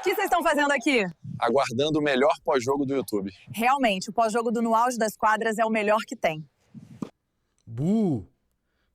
O que vocês estão fazendo aqui? Aguardando o melhor pós-jogo do YouTube. Realmente, o pós-jogo do No Auge das Quadras é o melhor que tem.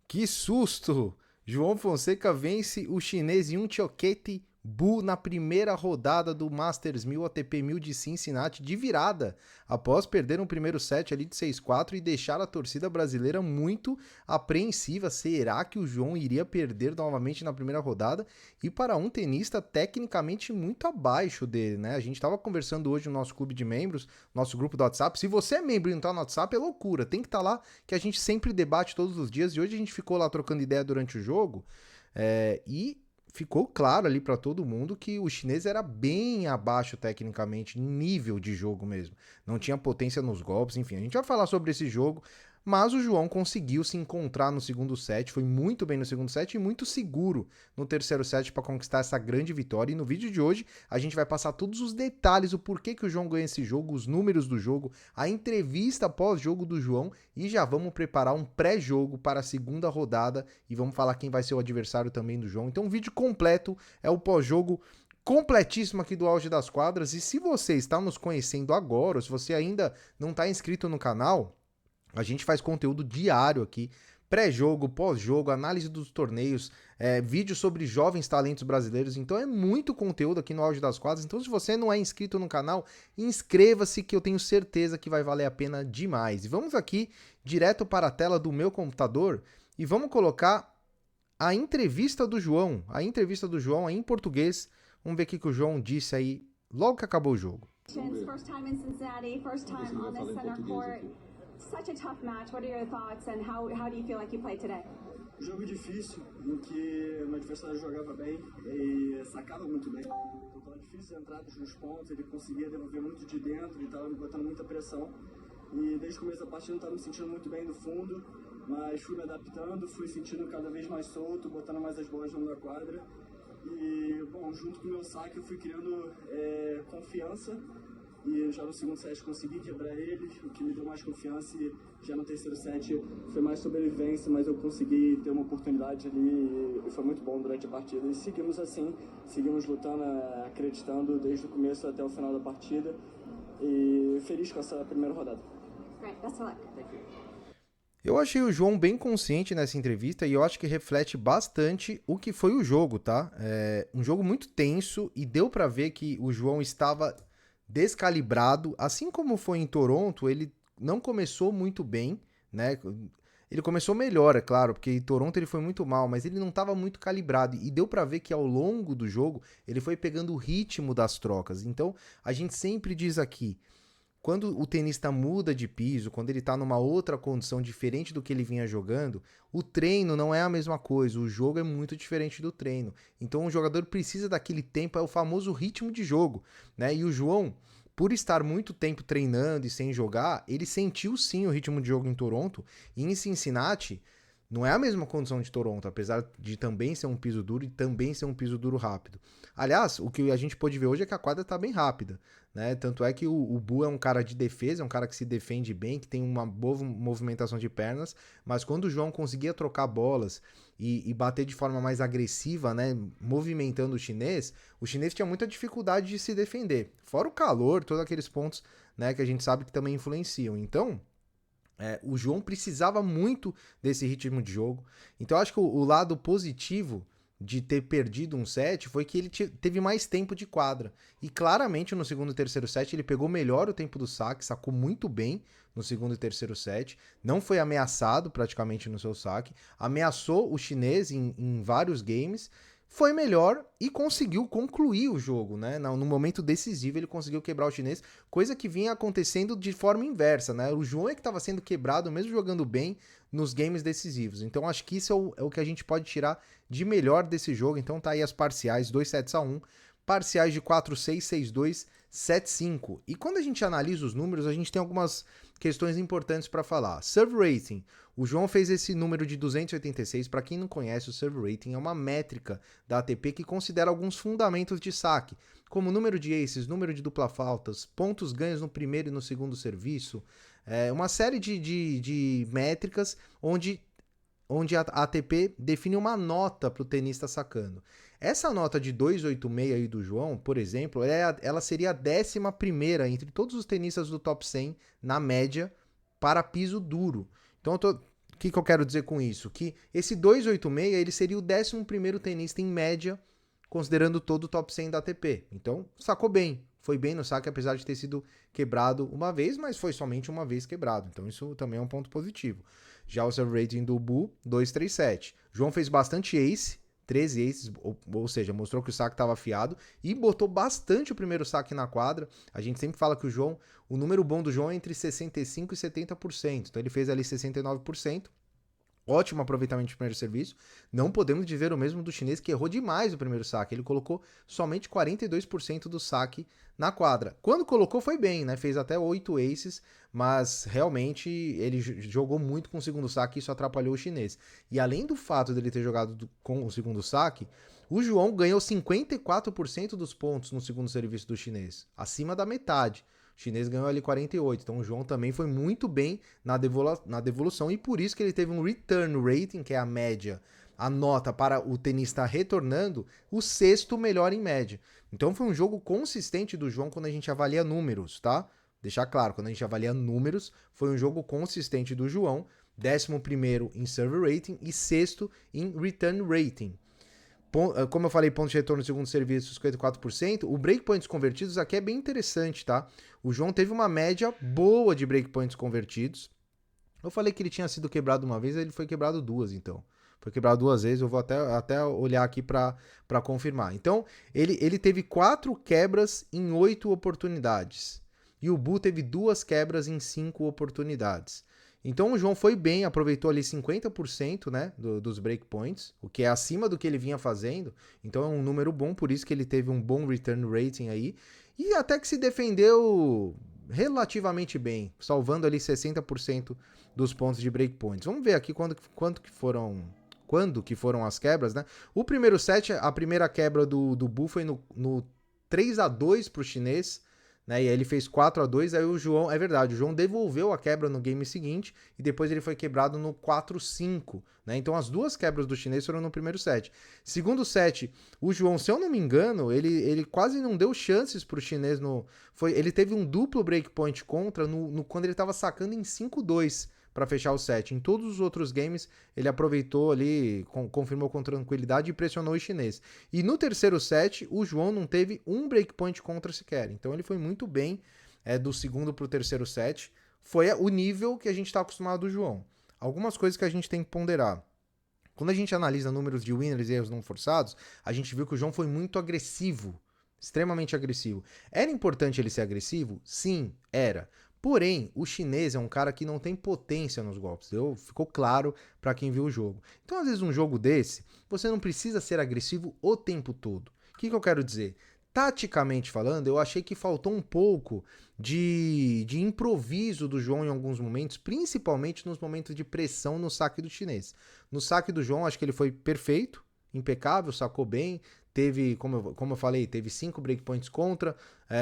Que susto! João Fonseca vence o chinês Yun Chioquete Bu na primeira rodada do Masters 1000 ATP 1000 de Cincinnati de virada, após perder um primeiro set ali de 6-4 e deixar a torcida brasileira muito apreensiva. Será que o João iria perder novamente na primeira rodada? E para um tenista tecnicamente muito abaixo dele, né? A gente estava conversando hoje no nosso clube de membros, nosso grupo do WhatsApp. Se você é membro e não tá no WhatsApp, é loucura. Tem que estar lá, que a gente sempre debate todos os dias. E hoje a gente ficou lá trocando ideia durante o jogo. E ficou claro ali para todo mundo que o chinês era bem abaixo tecnicamente, em nível de jogo mesmo. Não tinha potência nos golpes, enfim. A gente vai falar sobre esse jogo, mas o João conseguiu se encontrar no segundo set, foi muito bem no segundo set e muito seguro no terceiro set para conquistar essa grande vitória. E no vídeo de hoje a gente vai passar todos os detalhes, o porquê que o João ganha esse jogo, os números do jogo, a entrevista pós-jogo do João e já vamos preparar um pré-jogo para a segunda rodada e vamos falar quem vai ser o adversário também do João. Então o vídeo completo é o pós-jogo completíssimo aqui do Auge das Quadras. E se você está nos conhecendo agora, ou se você ainda não está inscrito no canal, a gente faz conteúdo diário aqui, pré-jogo, pós-jogo, análise dos torneios, vídeos sobre jovens talentos brasileiros, então é muito conteúdo aqui no Auge das Quadras. Então se você não é inscrito no canal, inscreva-se que eu tenho certeza que vai valer a pena demais. E vamos aqui direto para a tela do meu computador e vamos colocar a entrevista do João em português. Vamos ver o que o João disse aí logo que acabou o jogo. First time in Cincinnati, first time on this center court. Such a tough match. What are your thoughts and how do you feel like you played today? Jogo difícil, em que o meu adversário jogava bem e sacava muito bem. Então estava difícil entrar nos pontos, ele conseguia devolver muito de dentro, ele estava me botando muita pressão. E desde o começo da partida não estava me sentindo muito bem no fundo, mas fui me adaptando, fui sentindo cada vez mais solto, botando mais as bolas no meio da quadra. E, bom, junto com o meu saque eu fui criando confiança. E já no segundo set consegui quebrar ele, o que me deu mais confiança, e já no terceiro set foi mais sobrevivência, mas eu consegui ter uma oportunidade ali e foi muito bom durante a partida. E seguimos assim, seguimos lutando, acreditando desde o começo até o final da partida e feliz com essa primeira rodada. Great, best of luck. Thank you. Eu achei o João bem consciente nessa entrevista e eu acho que reflete bastante o que foi o jogo, tá? Um jogo muito tenso e deu pra ver que o João estava descalibrado, assim como foi em Toronto. Ele não começou muito bem, né? Ele começou melhor, é claro, porque em Toronto ele foi muito mal, mas ele não estava muito calibrado e deu pra ver que ao longo do jogo ele foi pegando o ritmo das trocas. Então, a gente sempre diz aqui, quando o tenista muda de piso, quando ele tá numa outra condição diferente do que ele vinha jogando, o treino não é a mesma coisa, o jogo é muito diferente do treino. Então o jogador precisa daquele tempo, é o famoso ritmo de jogo, né? E o João, por estar muito tempo treinando e sem jogar, ele sentiu sim o ritmo de jogo em Toronto, e em Cincinnati não é a mesma condição de Toronto, apesar de também ser um piso duro e também ser um piso duro rápido. Aliás, o que a gente pôde ver hoje é que a quadra tá bem rápida, né? Tanto é que o Bu é um cara de defesa, é um cara que se defende bem, que tem uma boa movimentação de pernas, mas quando o João conseguia trocar bolas e bater de forma mais agressiva, né, movimentando o chinês tinha muita dificuldade de se defender. Fora o calor, todos aqueles pontos, né, que a gente sabe que também influenciam. Então, o João precisava muito desse ritmo de jogo. Então eu acho que o lado positivo de ter perdido um set foi que ele teve mais tempo de quadra. E claramente no segundo e terceiro set ele pegou melhor o tempo do saque, sacou muito bem no segundo e terceiro set, não foi ameaçado praticamente no seu saque, ameaçou o chinês em vários games, foi melhor e conseguiu concluir o jogo, né? No momento decisivo ele conseguiu quebrar o chinês, coisa que vinha acontecendo de forma inversa, né? O João é que estava sendo quebrado mesmo jogando bem nos games decisivos. Então acho que isso é o que a gente pode tirar de melhor desse jogo. Então tá aí as parciais, 2-7-1, parciais de 4-6, 6-2, 7-5. E quando a gente analisa os números, a gente tem algumas questões importantes para falar. Serve rating. O João fez esse número de 286. Para quem não conhece, o serve rating é uma métrica da ATP que considera alguns fundamentos de saque, como número de aces, número de dupla faltas, pontos ganhos no primeiro e no segundo serviço, uma série de métricas onde a ATP define uma nota para o tenista sacando. Essa nota de 286 aí do João, por exemplo, ela seria a 11ª entre todos os tenistas do top 100 na média para piso duro. Então, o que eu quero dizer com isso? Que esse 286 ele seria o 11º tenista em média, considerando todo o top 100 da ATP. Então, sacou bem. Foi bem no saque, apesar de ter sido quebrado uma vez, mas foi somente uma vez quebrado. Então, isso também é um ponto positivo. Já o serve rating do Bu, 237. João fez bastante ace, 13 aces, ou seja, mostrou que o saque estava afiado e botou bastante o primeiro saque na quadra. A gente sempre fala que o número bom do João é entre 65% e 70%. Então, ele fez ali 69%. Ótimo aproveitamento de primeiro serviço. Não podemos dizer o mesmo do chinês, que errou demais o primeiro saque. Ele colocou somente 42% do saque na quadra. Quando colocou, foi bem, né? Fez até 8 aces, mas realmente ele jogou muito com o segundo saque e isso atrapalhou o chinês. E além do fato dele ter jogado com o segundo saque, o João ganhou 54% dos pontos no segundo serviço do chinês, acima da metade. O chinês ganhou ali 48%, então o João também foi muito bem na devolução e por isso que ele teve um return rating, que é a média, a nota para o tenista retornando, o 6º melhor em média. Então foi um jogo consistente do João quando a gente avalia números, tá? Deixar claro, quando a gente avalia números, foi um jogo consistente do João, 11º em serve rating e 6º em return rating. Como eu falei, pontos de retorno no segundo serviço, 54%. O breakpoints convertidos aqui é bem interessante, tá? O João teve uma média boa de breakpoints convertidos. Eu falei que ele tinha sido quebrado uma vez, ele foi quebrado 2, então. Foi quebrado 2 vezes, eu vou até olhar aqui para confirmar. Então, ele teve 4 quebras em 8 oportunidades. E o Bu teve 2 quebras em 5 oportunidades. Então o João foi bem, aproveitou ali 50%, né, dos breakpoints, o que é acima do que ele vinha fazendo. Então é um número bom, por isso que ele teve um bom return rating aí. E até que se defendeu relativamente bem, salvando ali 60% dos pontos de breakpoints. Vamos ver aqui quando que foram as quebras, né? O primeiro set, a primeira quebra do Bu foi no 3-2 para o chinês, né? E aí ele fez 4-2, aí o João, é verdade, o João devolveu a quebra no game seguinte e depois ele foi quebrado no 4-5, né? Então as 2 quebras do chinês foram no primeiro set. Segundo set, o João, se eu não me engano, ele quase não deu chances pro chinês ele teve um duplo breakpoint contra quando ele tava sacando em 5-2 para fechar o set. Em todos os outros games, ele aproveitou ali, confirmou com tranquilidade e pressionou o chinês. E no terceiro set, o João não teve um breakpoint contra sequer. Então ele foi muito bem do segundo para o terceiro set. Foi o nível que a gente está acostumado do João. Algumas coisas que a gente tem que ponderar. Quando a gente analisa números de winners e erros não forçados, a gente viu que o João foi muito agressivo. Extremamente agressivo. Era importante ele ser agressivo? Sim, era. Porém, o chinês é um cara que não tem potência nos golpes. Ficou claro para quem viu o jogo. Então, às vezes, um jogo desse, você não precisa ser agressivo o tempo todo. O que eu quero dizer? Taticamente falando, eu achei que faltou um pouco de improviso do João em alguns momentos, principalmente nos momentos de pressão no saque do chinês. No saque do João, acho que ele foi perfeito, impecável, sacou bem. Teve, como eu falei, teve 5 breakpoints contra,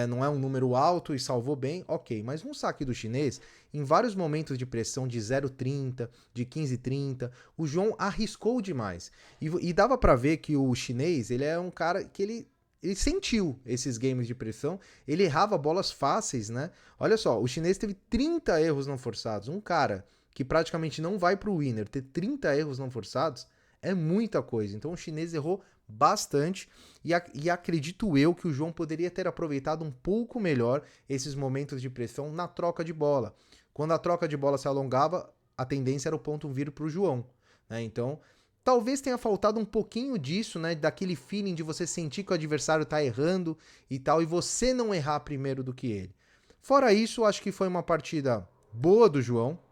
não é um número alto e salvou bem, ok. Mas no saque do chinês, em vários momentos de pressão de 0,30, de 15,30, o João arriscou demais. E dava pra ver que o chinês, ele é um cara que ele sentiu esses games de pressão, ele errava bolas fáceis, né? Olha só, o chinês teve 30 erros não forçados. Um cara que praticamente não vai pro winner ter 30 erros não forçados é muita coisa. Então o chinês errou bastante e acredito eu que o João poderia ter aproveitado um pouco melhor esses momentos de pressão na troca de bola. Quando a troca de bola se alongava, a tendência era o ponto vir para o João, né? Então, talvez tenha faltado um pouquinho disso, né? Daquele feeling de você sentir que o adversário está errando e tal, e você não errar primeiro do que ele. Fora isso, acho que foi uma partida boa do João.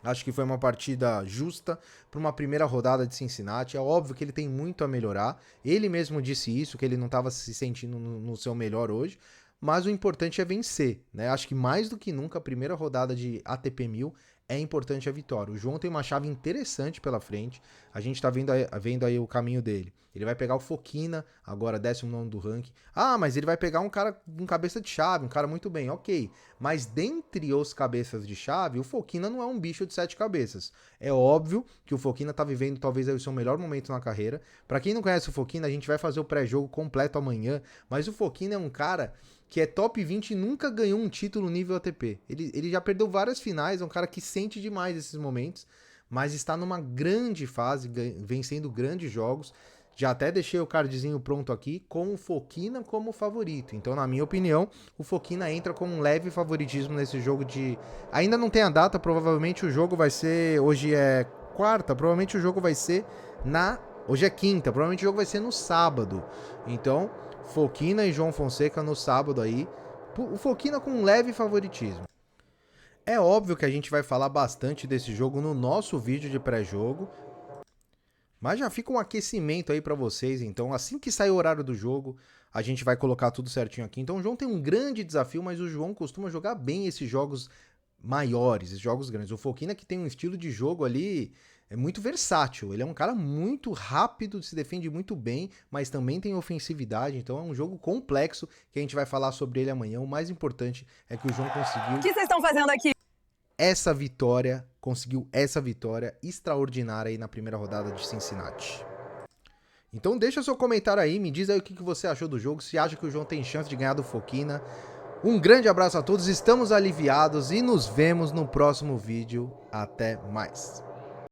Acho que foi uma partida justa para uma primeira rodada de Cincinnati. É óbvio que ele tem muito a melhorar. Ele mesmo disse isso, que ele não estava se sentindo no seu melhor hoje. Mas o importante é vencer, né? Acho que mais do que nunca a primeira rodada de ATP 1000 é importante a vitória. O João tem uma chave interessante pela frente, a gente tá vendo aí o caminho dele. Ele vai pegar o Fokina, agora 19º do ranking. Ah, mas ele vai pegar um cara com cabeça de chave, um cara muito bem, ok. Mas dentre os cabeças de chave, o Fokina não é um bicho de 7 cabeças. É óbvio que o Fokina tá vivendo talvez aí o seu melhor momento na carreira. Pra quem não conhece o Fokina, a gente vai fazer o pré-jogo completo amanhã, mas o Fokina é um cara que é top 20 e nunca ganhou um título nível ATP. Ele já perdeu várias finais, é um cara que sente demais esses momentos, mas está numa grande fase, vencendo grandes jogos. Já até deixei o cardzinho pronto aqui com o Fokina como favorito. Então, na minha opinião, o Fokina entra com um leve favoritismo nesse jogo de... Ainda não tem a data, provavelmente o jogo vai ser... Hoje é quarta, provavelmente o jogo vai ser na... Hoje é quinta, provavelmente o jogo vai ser no sábado. Então, Fokina e João Fonseca no sábado aí. O Fokina com um leve favoritismo. É óbvio que a gente vai falar bastante desse jogo no nosso vídeo de pré-jogo. Mas já fica um aquecimento aí pra vocês, então assim que sair o horário do jogo, a gente vai colocar tudo certinho aqui. Então o João tem um grande desafio, mas o João costuma jogar bem esses jogos maiores, esses jogos grandes. O Fokina que tem um estilo de jogo ali, é muito versátil, ele é um cara muito rápido, se defende muito bem, mas também tem ofensividade, então é um jogo complexo que a gente vai falar sobre ele amanhã. O mais importante é que o João conseguiu... O que vocês estão fazendo aqui? Conseguiu essa vitória extraordinária aí na primeira rodada de Cincinnati. Então deixa seu comentário aí, me diz aí o que você achou do jogo, se acha que o João tem chance de ganhar do Fokina. Um grande abraço a todos, estamos aliviados e nos vemos no próximo vídeo. Até mais.